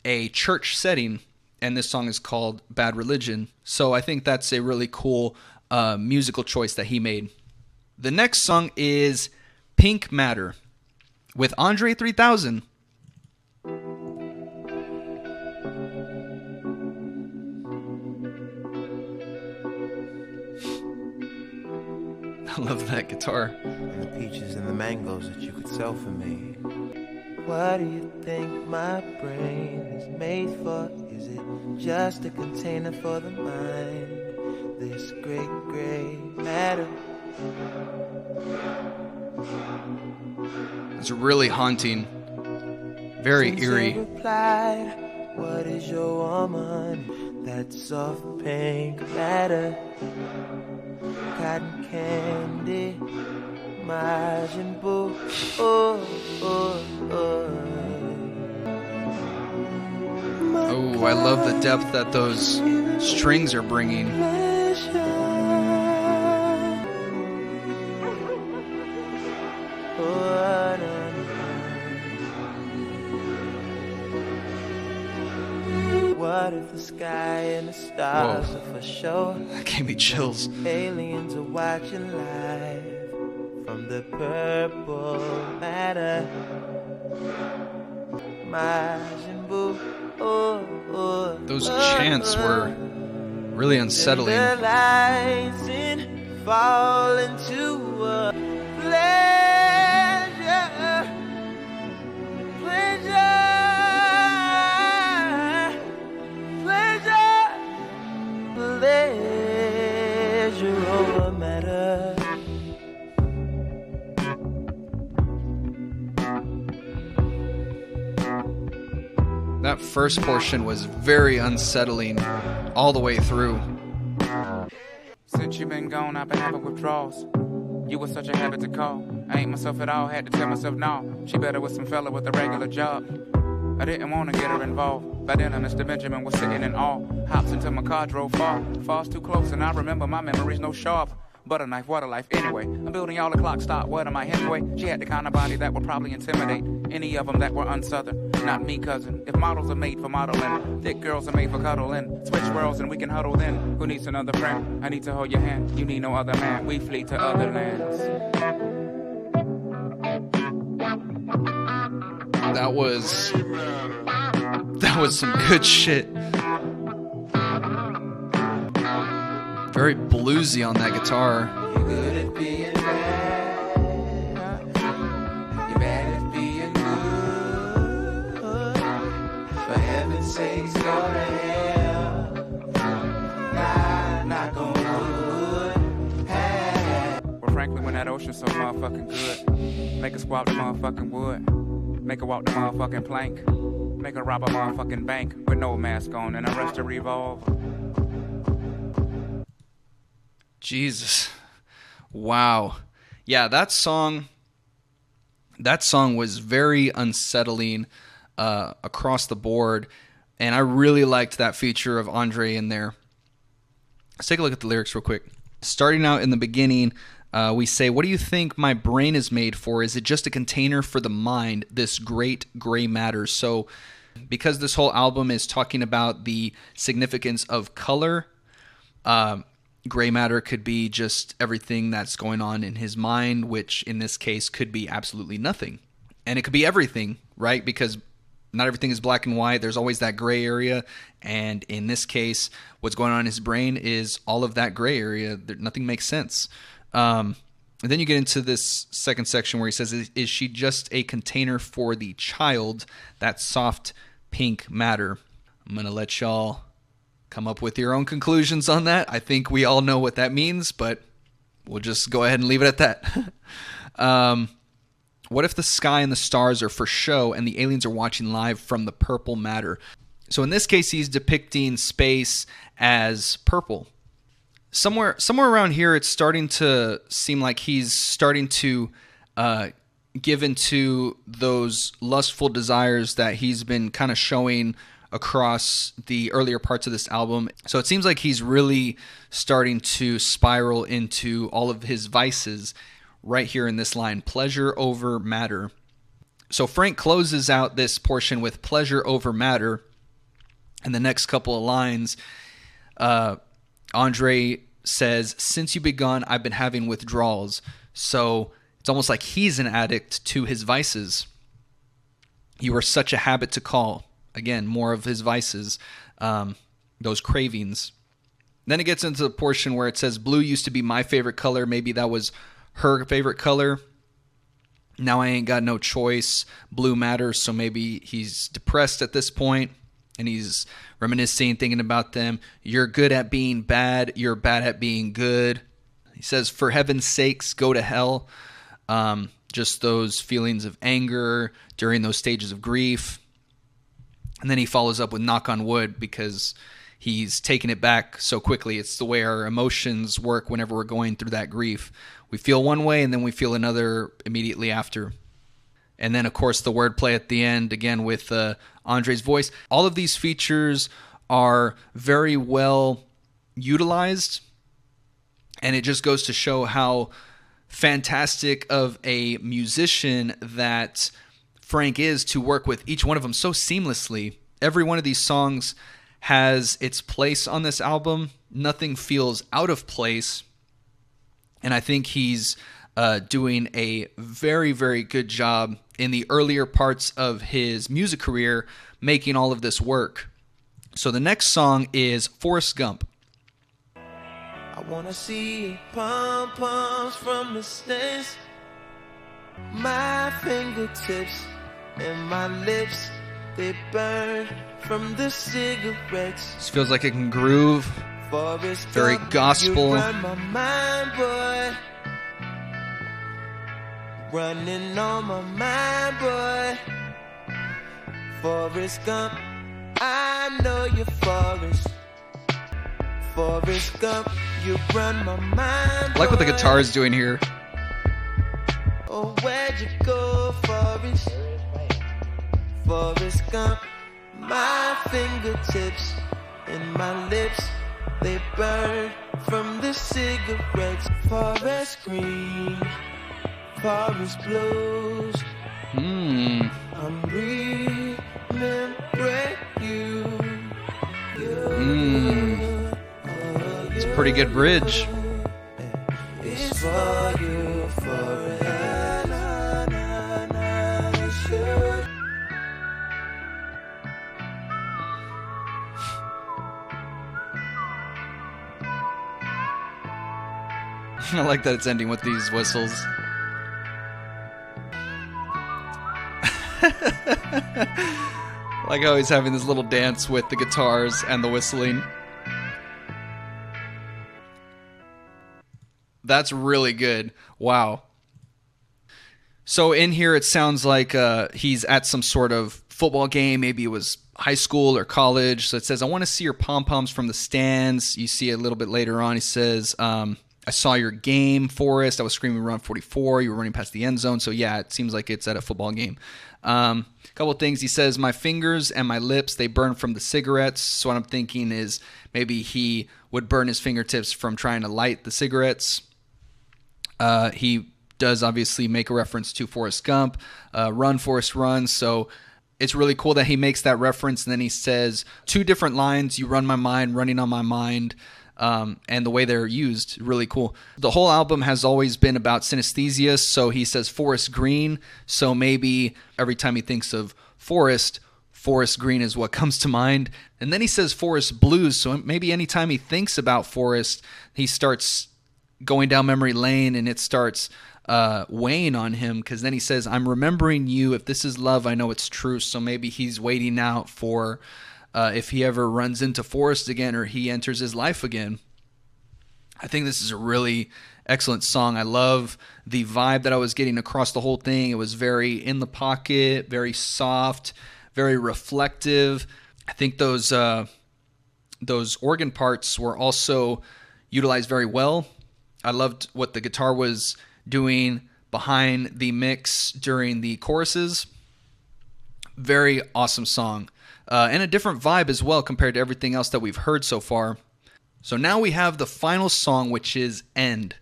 a church setting, and this song is called Bad Religion. So I think that's a really cool musical choice that he made. The next song is Pink Matter with Andre 3000. I love that guitar. And the peaches and the mangoes that you could sell for me. What do you think my brain is made for? Is it just a container for the mind? This great gray matter. It's really haunting. Very Since eerie. they replied, what is your woman? That soft pink matter. Cotton candy, Majin Buu. Oh, oh, oh. Oh, I love the depth that those strings are bringing. What if the sky and the stars are for sure? That gave me chills. Aliens are watching live from the purple matter. Majin Buu. Oh, oh, Those chants were really unsettling. The lights in fall into a pleasure, pleasure over matter. That first portion was very unsettling all the way through. Since you been gone, I've been having withdrawals. You was such a habit to call. I ain't myself at all, had to tell myself no. She better with some fella with a regular job. I didn't want to get her involved. By then, Mr. Benjamin was sitting in awe. Hops into my car, drove far. Falls too close, and I remember my memories no sharp. Butter knife, water life, anyway. I'm building y'all a clock stop, what am I, Hemingway? She had the kind of body that would probably intimidate any of them that were unsouthern. Not me, cousin. If models are made for modeling, thick girls are made for cuddling. Switch worlds and we can huddle then. Who needs another friend? I need to hold your hand. You need no other man. We flee to other lands. That was some good shit. Very bluesy on that guitar. You're good at being bad. You're bad at being good. For heaven's sakes, go to hell. Not gonna wood. Well, frankly, when that ocean's so motherfucking good, make her squat the motherfucking wood. Make her walk the motherfucking plank. Make her rob a motherfucking bank with no mask on and arrest a revolver. Jesus. Wow. Yeah, that song was very unsettling across the board, and I really liked that feature of Andre in there. Let's take a look at the lyrics real quick. Starting out in the beginning, we say, what do you think my brain is made for? Is it just a container for the mind, this great gray matter? So because this whole album is talking about the significance of color, gray matter could be just everything that's going on in his mind, which in this case could be absolutely nothing. And it could be everything, right? Because not everything is black and white. There's always that gray area. And in this case, what's going on in his brain is all of that gray area. Nothing makes sense. And then you get into this second section where he says, is she just a container for the child, that soft pink matter? I'm going to let y'all come up with your own conclusions on that. I think we all know what that means, but we'll just go ahead and leave it at that. What if the sky and the stars are for show and the aliens are watching live from the purple matter? So in this case, he's depicting space as purple. Somewhere around here, it's starting to seem like he's starting to give into those lustful desires that he's been kind of showing across the earlier parts of this album. So it seems like he's really starting to spiral into all of his vices right here in this line, pleasure over matter. So Frank closes out this portion with pleasure over matter. And the next couple of lines, Andre says, since you've begun, I've been having withdrawals. So it's almost like he's an addict to his vices. You are such a habit to call. Again, more of his vices, those cravings. Then it gets into the portion where it says, blue used to be my favorite color. Maybe that was her favorite color. Now I Ain't Got No Choice, Blue Matters, so maybe he's depressed at this point, and he's reminiscing, thinking about them. You're good at being bad, you're bad at being good. He says, for heaven's sakes, go to hell. Just those feelings of anger during those stages of grief. And then he follows up with knock on wood, because he's taken it back so quickly. It's the way our emotions work whenever we're going through that grief. We feel one way and then we feel another immediately after. And then, of course, the wordplay at the end, again with Andre's voice. All of these features are very well utilized, and it just goes to show how fantastic of a musician that Frank is to work with each one of them so seamlessly. Every one of these songs has its place on this album. Nothing feels out of place. And I think he's doing a very, very good job in the earlier parts of his music career making all of this work. So the next song is Forrest Gump. I wanna see pom-poms from the stands. My fingertips and my lips, they burn from the cigarettes. This feels like it can groove. Very gospel. You run my mind, boy. Running on my mind, boy. Forrest Gump, I know you're Forrest. Forrest Gump, you run my mind, I like what the guitar is doing here. Oh, where'd you go, Forrest? Forrest Gump, my fingertips and my lips, they burn from the cigarettes. Forest green, forest blues. I'm remembering you. It's a pretty good bridge. It's for you forever. I like that it's ending with these whistles. Like how he's having this little dance with the guitars and the whistling. That's really good. Wow. So in here it sounds like he's at some sort of football game. Maybe it was high school or college. So it says, I want to see your pom-poms from the stands. You see a little bit later on, he says, I saw your game, Forrest. I was screaming run 44. You were running past the end zone. So yeah, it seems like it's at a football game. A couple of things. He says, my fingers and my lips, they burn from the cigarettes. So what I'm thinking is maybe he would burn his fingertips from trying to light the cigarettes. He does obviously make a reference to Forrest Gump, run, Forrest, run. So it's really cool that he makes that reference. And then he says two different lines, you run my mind, running on my mind. And the way they're used, really cool. The whole album has always been about synesthesia, so he says Forest Green, so maybe every time he thinks of Forest Green is what comes to mind. And then he says Forest Blues, so maybe anytime he thinks about Forest, he starts going down memory lane and it starts weighing on him, because then he says, I'm remembering you, if this is love, I know it's true, so maybe he's waiting out for if he ever runs into Forrest again or he enters his life again. I think this is a really excellent song. I love the vibe that I was getting across the whole thing. It was very in the pocket, very soft, very reflective. I think those organ parts were also utilized very well. I loved what the guitar was doing behind the mix during the choruses. Very awesome song. And a different vibe as well compared to everything else that we've heard so far. So now we have the final song, which is End.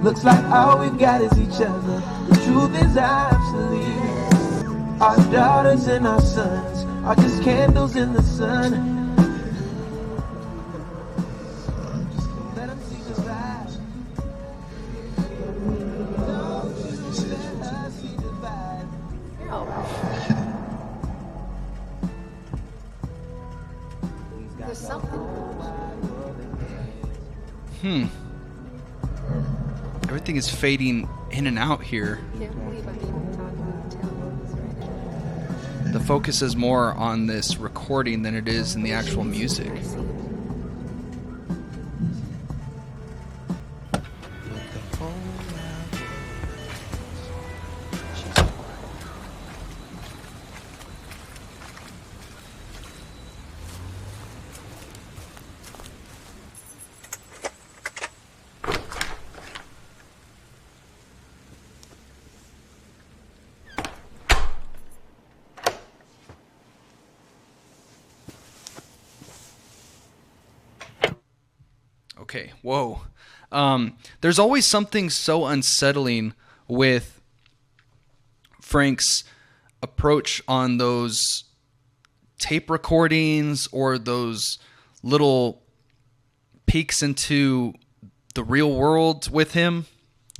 Looks like all we've got is each other. The truth is obsolete. Our daughters and our sons are just candles in the sun. Everything is fading in and out here. The focus is more on this recording than it is in the actual music. Okay, whoa. There's always something so unsettling with Frank's approach on those tape recordings or those little peeks into the real world with him.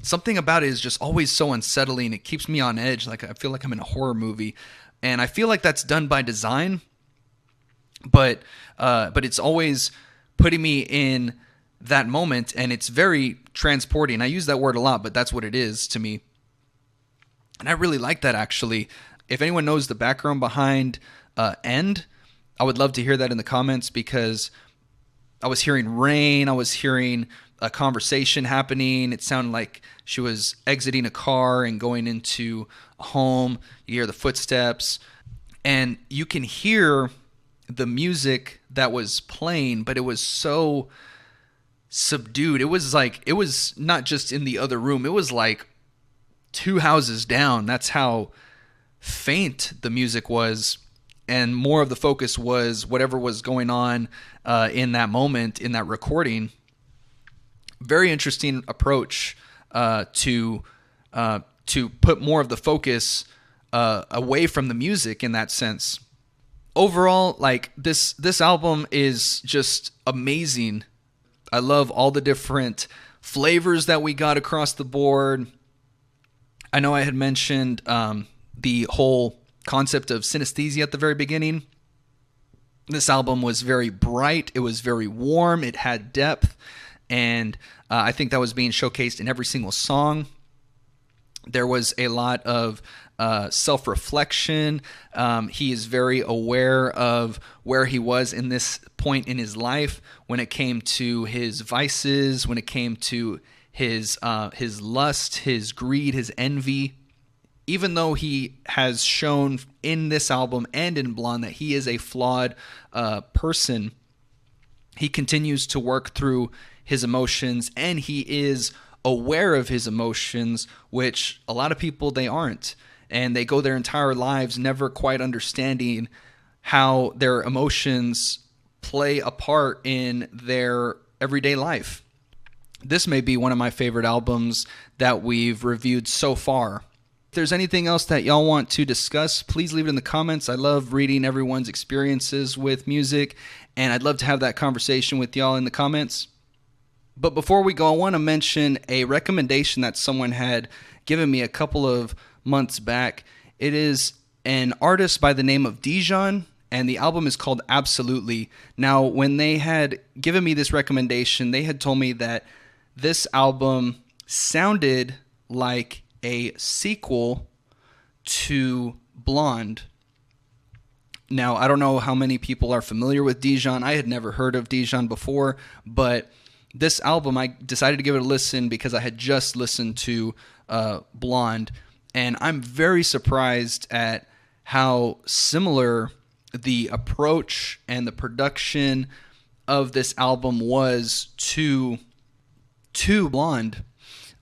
Something about it is just always so unsettling. It keeps me on edge. Like I feel like I'm in a horror movie, and I feel like that's done by design. But it's always putting me in that moment, and it's very transporting. I use that word a lot, but that's what it is to me. And I really like that, actually. If anyone knows the background behind End, I would love to hear that in the comments, because I was hearing rain, I was hearing a conversation happening. It sounded like she was exiting a car and going into a home. You hear the footsteps, and you can hear the music that was playing, but it was so subdued. It was like, it was not just in the other room, it was like 2 houses down. That's how faint the music was, and more of the focus was whatever was going on in that moment, in that recording. Very interesting approach to put more of the focus away from the music in that sense. Overall, like this album is just amazing. I love all the different flavors that we got across the board. I know I had mentioned the whole concept of synesthesia at the very beginning. This album was very bright. It was very warm. It had depth. And I think that was being showcased in every single song. There was a lot of self-reflection. He is very aware of where he was in this point in his life when it came to his vices, when it came to his lust, his greed, his envy. Even though he has shown in this album and in Blonde that he is a flawed person, he continues to work through his emotions, and he is aware of his emotions, which a lot of people, they aren't. And they go their entire lives never quite understanding how their emotions play a part in their everyday life. This may be one of my favorite albums that we've reviewed so far. If there's anything else that y'all want to discuss, please leave it in the comments. I love reading everyone's experiences with music, and I'd love to have that conversation with y'all in the comments. But before we go, I want to mention a recommendation that someone had given me a couple of months back. It is an artist by the name of Dijon, and the album is called Absolutely. Now, when they had given me this recommendation, they had told me that this album sounded like a sequel to Blonde. Now, I don't know how many people are familiar with Dijon. I had never heard of Dijon before, but this album, I decided to give it a listen because I had just listened to Blonde, and I'm very surprised at how similar the approach and the production of this album was to Blonde.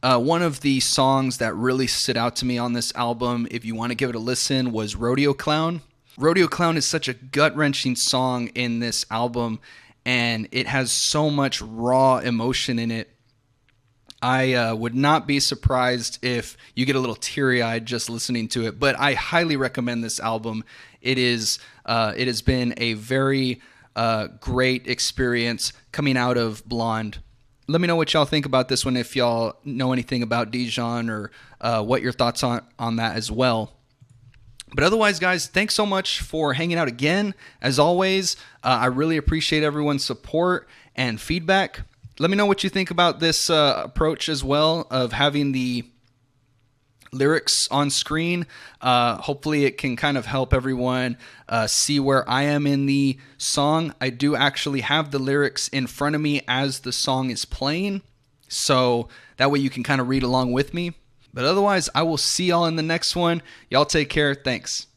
One of the songs that really stood out to me on this album, if you want to give it a listen, was Rodeo Clown. Rodeo Clown is such a gut-wrenching song in this album, and it has so much raw emotion in it. I would not be surprised if you get a little teary-eyed just listening to it, but I highly recommend this album. It has been a very great experience coming out of Blonde. Let me know what y'all think about this one, if y'all know anything about Dijon, or what your thoughts on that as well. But otherwise, guys, thanks so much for hanging out again. As always, I really appreciate everyone's support and feedback. Let me know what you think about this approach as well of having the lyrics on screen. Hopefully it can kind of help everyone see where I am in the song. I do actually have the lyrics in front of me as the song is playing, so that way you can kind of read along with me. But otherwise, I will see y'all in the next one. Y'all take care. Thanks.